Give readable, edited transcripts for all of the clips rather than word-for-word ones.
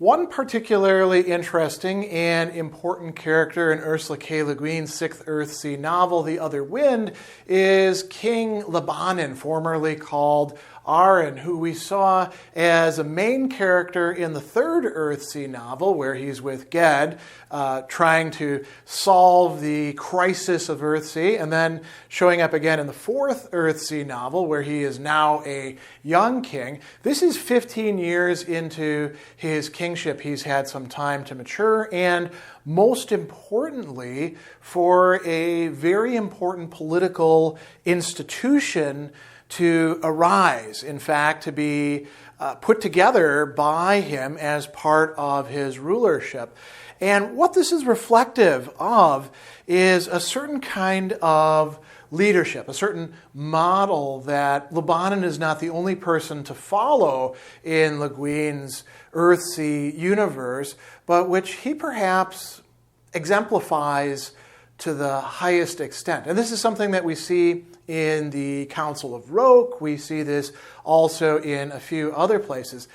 One particularly interesting and important character in Ursula K. Leguin's sixth Earthsea novel, The Other Wind, is King Lebannen, formerly called Arin, who we saw as a main character in the third Earthsea novel, where he's with Ged, trying to solve the crisis of Earthsea, and then showing up again in the fourth Earthsea novel, where he is now a young king. This is 15 years into his kingship. He's had some time to mature, and most importantly, for a very important political institution to arise, in fact, to be put together by him as part of his rulership. And what this is reflective of is a certain kind of leadership, a certain model that Lebannen is not the only person to follow in Le Guin's Earthsea universe, but which he perhaps exemplifies to the highest extent. And this is something that we see in the Counsel of Roke. We see this also in a few other places.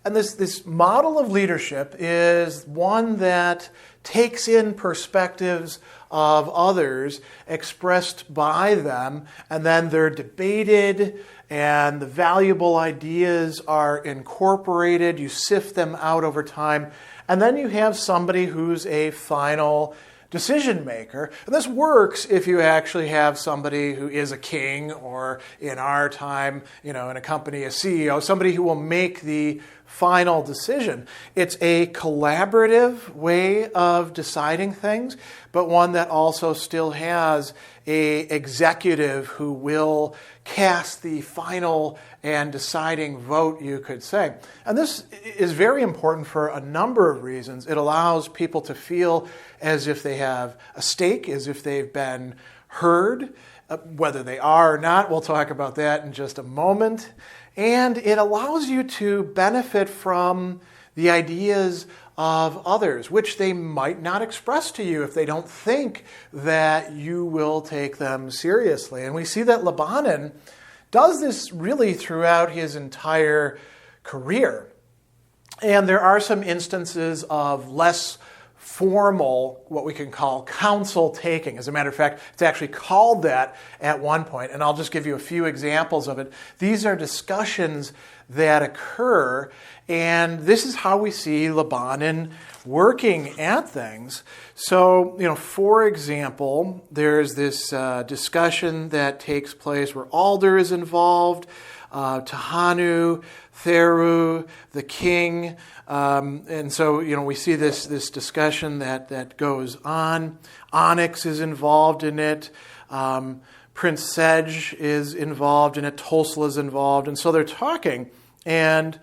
And this model of leadership is one that takes in perspectives of others expressed by them, and then they're debated, and the valuable ideas are incorporated. You sift them out over time, and then you have somebody who's a final decision maker. And this works if you actually have somebody who is a king, or in our time, in a company, a CEO, somebody who will make the final decision. It's a collaborative way of deciding things, but one that also still has an executive who will cast the final and deciding vote, you could say. And this is very important for a number of reasons. It allows people to feel as if they have a stake, as if they've been heard, whether they are or not. We'll talk about that in just a moment. And it allows you to benefit from the ideas of others, which they might not express to you if they don't think that you will take them seriously. And we see that Lebannen does this really throughout his entire career. And there are some instances of less formal, what we can call counsel taking. As a matter of fact, it's actually called that at one point, and I'll just give you a few examples of it. These are discussions that occur, and this is how we see Lebannen working at things. So, for example, there's this discussion that takes place where Alder is involved, Tahanu, Theru, the king, and so we see this discussion that goes on. Onyx is involved in it. Prince Sedge is involved in it. Tulsa is involved, and so they're talking. And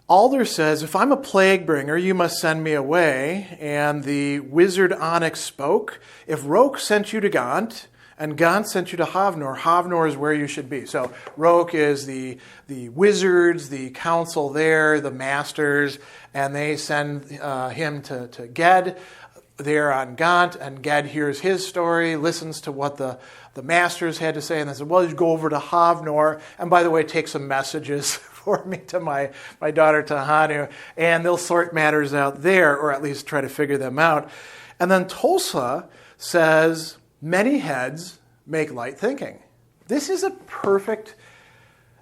Alder says, "If I'm a plague bringer, you must send me away." And the wizard Onyx spoke, "If Roke sent you to Gaunt, and Gaunt sent you to Havnor, Havnor is where you should be." So Roke is the wizards, the council there, the masters, and they send him to Ged there on Gaunt, and Ged hears his story, listens to what the masters had to say, and they said, "Well, you go over to Havnor, and by the way, take some messages for me to my daughter Tahanu, and they'll sort matters out there, or at least try to figure them out." And then Tulsa says, "Many heads make light thinking." This is a perfect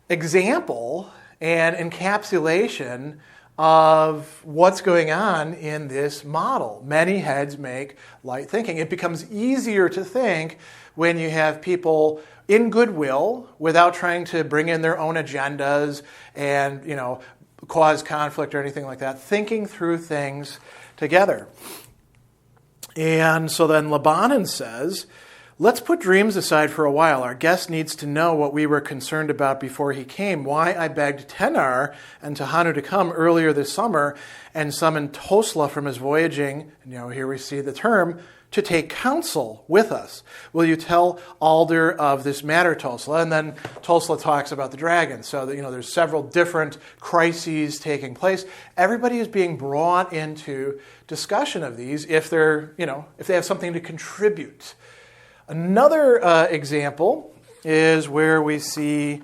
example and encapsulation of what's going on in this model. Many heads make light thinking. It becomes easier to think when you have people in goodwill without trying to bring in their own agendas and, cause conflict or anything like that, thinking through things together. And so then Lebannen says, "Let's put dreams aside for a while. Our guest needs to know what we were concerned about before he came. Why I begged Tenar and Tahanu to come earlier this summer and summoned Tosla from his voyaging," here we see the term, "to take counsel with us. Will you tell Alder of this matter, Tosla?" And then Tosla talks about the dragon. So that, there's several different crises taking place. Everybody is being brought into discussion of these if they're, if they have something to contribute. Another example is where we see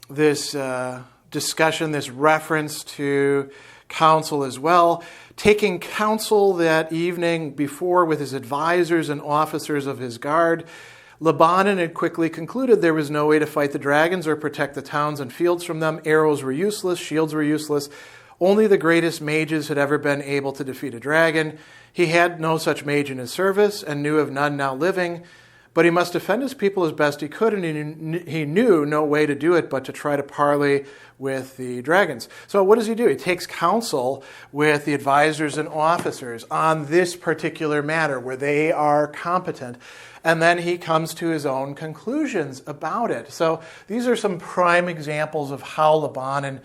this discussion, this reference to council as well. Taking counsel that evening before with his advisors and officers of his guard, Lebannen had quickly concluded there was no way to fight the dragons or protect the towns and fields from them. Arrows were useless, shields were useless. Only the greatest mages had ever been able to defeat a dragon. He had no such mage in his service and knew of none now living, but he must defend his people as best he could, and he knew no way to do it but to try to parley with the dragons. So what does he do? He takes counsel with the advisors and officers on this particular matter where they are competent, and then he comes to his own conclusions about it. So these are some prime examples of how Lebannen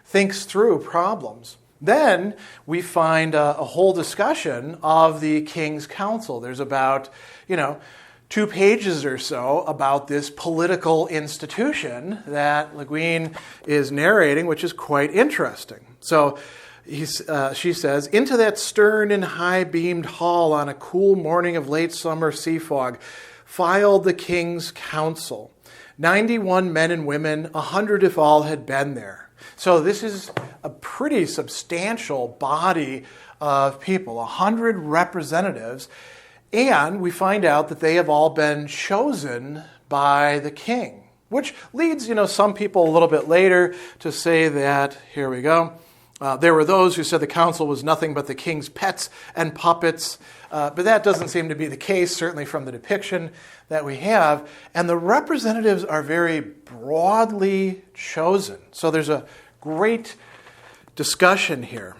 thinks through problems. Then we find a whole discussion of the king's council. There's about, 2 pages or so about this political institution that Leguin is narrating, which is quite interesting. So she says, "Into that stern and high-beamed hall on a cool morning of late summer sea fog filed the king's council. 91 men and women, 100 if all had been there." So this is a pretty substantial body of people, 100 representatives, and we find out that they have all been chosen by the king, which leads, some people a little bit later to say that, here we go, there were those who said the council was nothing but the king's pets and puppets, but that doesn't seem to be the case, certainly from the depiction that we have. And the representatives are very broadly chosen. So there's a great discussion here.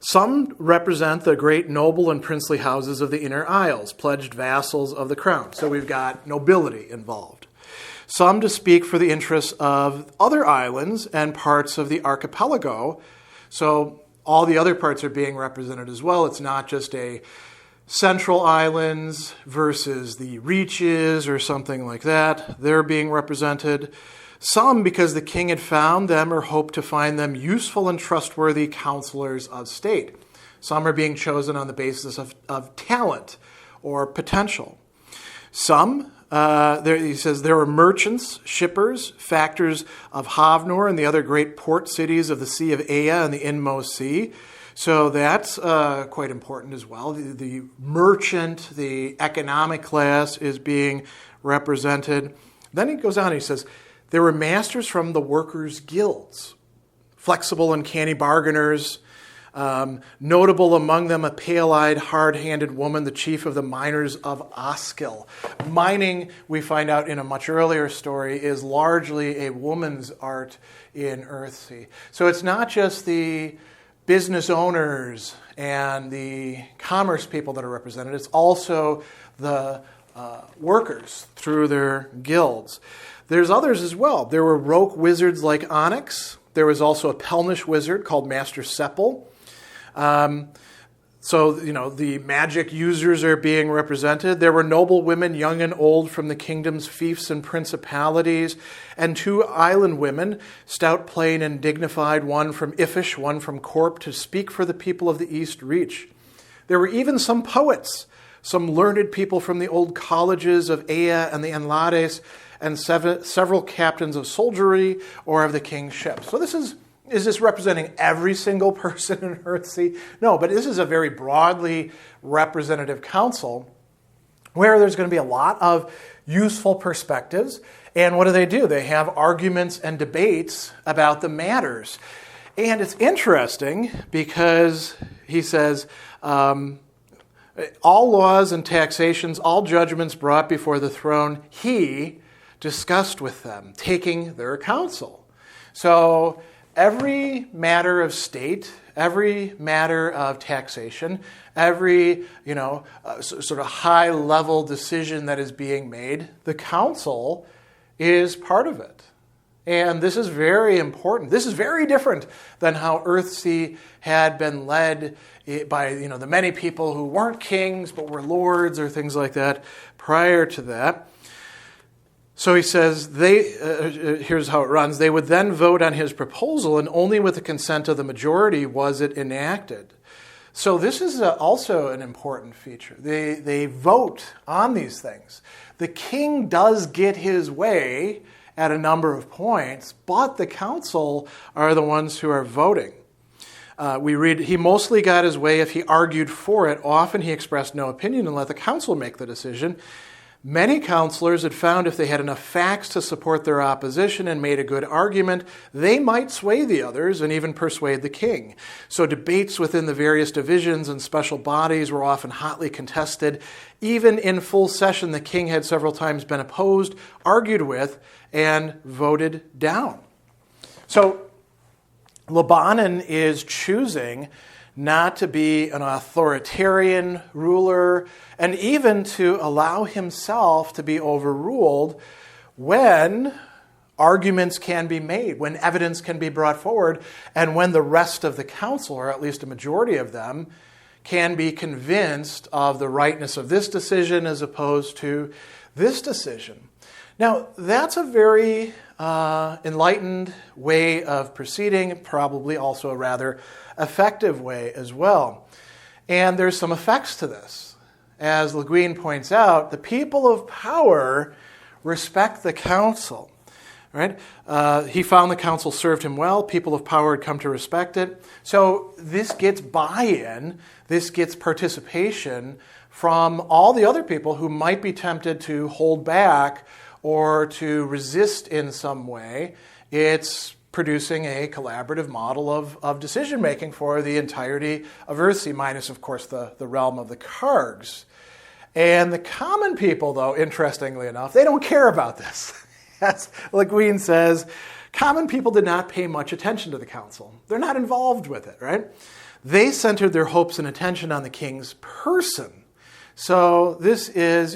Some represent the great noble and princely houses of the inner isles, pledged vassals of the crown. So we've got nobility involved. Some to speak for the interests of other islands and parts of the archipelago. So all the other parts are being represented as well. It's not just a central islands versus the reaches or something like that. They're being represented. Some because the king had found them or hoped to find them useful and trustworthy counselors of state. Some are being chosen on the basis of talent or potential. Some, he says, there were merchants, shippers, factors of Havnor and the other great port cities of the Sea of Ea and the inmost sea. So that's quite important as well. The merchant, the economic class is being represented. Then he goes on and he says, there were masters from the workers' guilds, flexible and canny bargainers, notable among them a pale-eyed, hard-handed woman, the chief of the miners of Oskill. Mining, we find out in a much earlier story, is largely a woman's art in Earthsea. So it's not just the business owners and the commerce people that are represented, it's also the workers through their guilds. There's others as well. There were rogue wizards like Onyx. There was also a Pelnish wizard called Master Seppel. So, the magic users are being represented. There were noble women, young and old, from the kingdom's fiefs and principalities, and 2 island women, stout, plain, and dignified, one from Ifish, one from Corp, to speak for the people of the East Reach. There were even some poets, some learned people from the old colleges of Ea and the Enlades, and several captains of soldiery or of the king's ships. So is this representing every single person in Earthsea? No, but this is a very broadly representative council where there's going to be a lot of useful perspectives. And what do? They have arguments and debates about the matters. And it's interesting because he says, all laws and taxations, all judgments brought before the throne, he discussed with them, taking their counsel. So every matter of state, every matter of taxation, every sort of high-level decision that is being made, the council is part of it. And this is very important. This is very different than how Earthsea had been led by the many people who weren't kings but were lords or things like that prior to that. So he says, here's how it runs. They would then vote on his proposal, and only with the consent of the majority was it enacted. So this is also an important feature. They vote on these things. The king does get his way at a number of points, but the council are the ones who are voting. We read, he mostly got his way if he argued for it. Often he expressed no opinion and let the council make the decision. Many counselors had found if they had enough facts to support their opposition and made a good argument, they might sway the others and even persuade the king. So debates within the various divisions and special bodies were often hotly contested. Even in full session, the king had several times been opposed, argued with, and voted down. So Lebannen is choosing not to be an authoritarian ruler, and even to allow himself to be overruled when arguments can be made, when evidence can be brought forward, and when the rest of the council, or at least a majority of them, can be convinced of the rightness of this decision as opposed to this decision. Now, that's a very enlightened way of proceeding, probably also a rather effective way as well. And there's some effects to this. As Leguin points out, the people of power respect the council. Right? He found the council served him well. People of power had come to respect it. So this gets buy-in, this gets participation from all the other people who might be tempted to hold back or to resist in some way. It's producing a collaborative model of decision-making for the entirety of Earthsea, minus, of course, the realm of the Kargs. And the common people, though, interestingly enough, they don't care about this. As Leguin says, common people did not pay much attention to the council. They're not involved with it, right? They centered their hopes and attention on the king's person. So this is,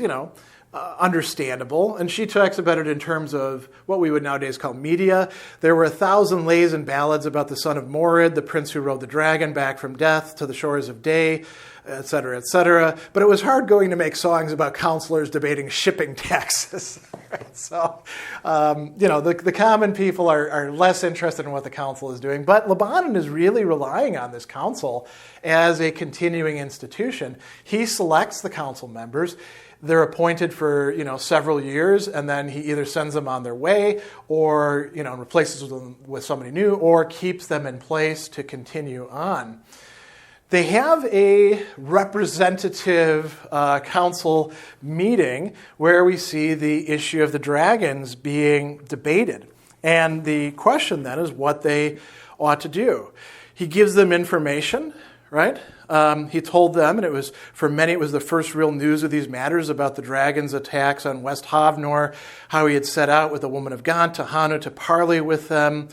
understandable. And she talks about it in terms of what we would nowadays call media. There were 1,000 lays and ballads about the son of Morid, the prince who rode the dragon back from death to the shores of day, etc., etc. But it was hard going to make songs about counselors debating shipping taxes. Right? So, the common people are less interested in what the council is doing. But Lebannen is really relying on this council as a continuing institution. He selects the council members. They're appointed for several years, and then he either sends them on their way, or replaces them with somebody new, or keeps them in place to continue on. They have a representative council meeting where we see the issue of the dragons being debated, and the question then is what they ought to do. He gives them information, right? He told them, and for many it was the first real news of these matters about the dragon's attacks on West Havnor, how he had set out with the woman of Gant to Hanu to parley with them,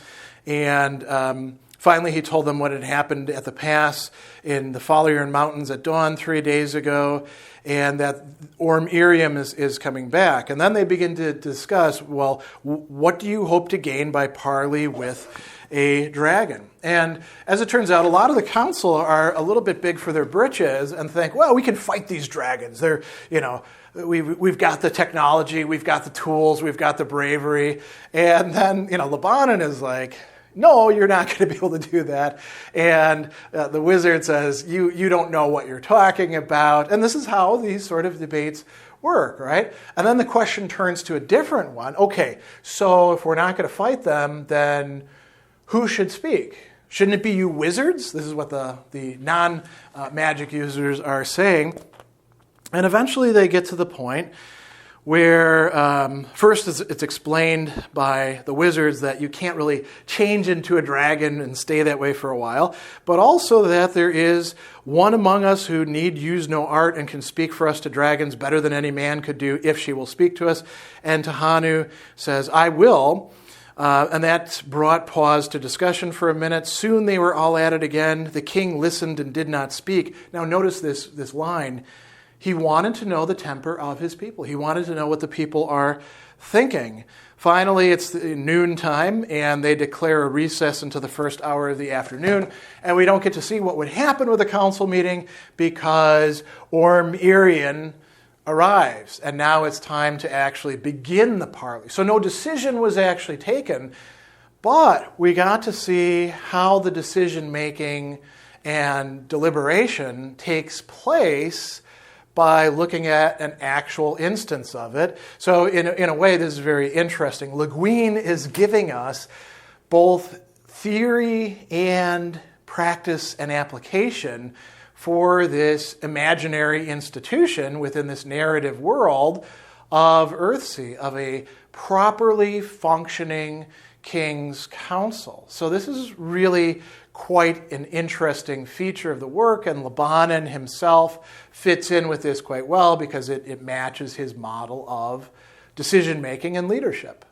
and finally he told them what had happened at the pass in the Faliern Mountains at dawn 3 days ago, and that Orm Irium is coming back. And then they begin to discuss, well, what do you hope to gain by parley with a dragon? And as it turns out, a lot of the council are a little bit big for their britches and think, well, we can fight these dragons. They're, we've got the technology, we've got the tools, we've got the bravery. And then, Lebannen is like, no, you're not going to be able to do that. And the wizard says, you don't know what you're talking about. And this is how these sort of debates work, right? And then the question turns to a different one. Okay, so if we're not going to fight them, then who should speak? Shouldn't it be you wizards? This is what the non-magic users are saying. And eventually they get to the point where first it's explained by the wizards that you can't really change into a dragon and stay that way for a while, but also that there is one among us who need use no art and can speak for us to dragons better than any man could do if she will speak to us. And Tahanu says, I will. And that brought pause to discussion for a minute. Soon they were all at it again. The king listened and did not speak. Now notice this line. He wanted to know the temper of his people. He wanted to know what the people are thinking. Finally, it's noontime, and they declare a recess into the first hour of the afternoon. And we don't get to see what would happen with the council meeting because Orm Irian arrives. And now it's time to actually begin the parley. So no decision was actually taken, but we got to see how the decision-making and deliberation takes place by looking at an actual instance of it. So in a way, this is very interesting. Leguin is giving us both theory and practice and application for this imaginary institution within this narrative world of Earthsea, of a properly functioning King's Counsel. So this is really quite an interesting feature of the work, and Lebannen himself fits in with this quite well because it matches his model of decision-making and leadership.